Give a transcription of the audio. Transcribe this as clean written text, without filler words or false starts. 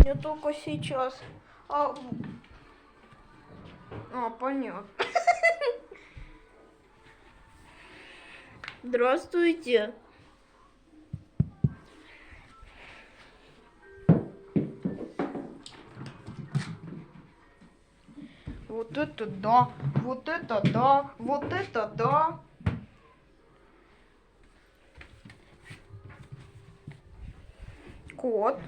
Я только сейчас. Понятно. Здравствуйте. Вот это да, вот это да, вот это да. Кот.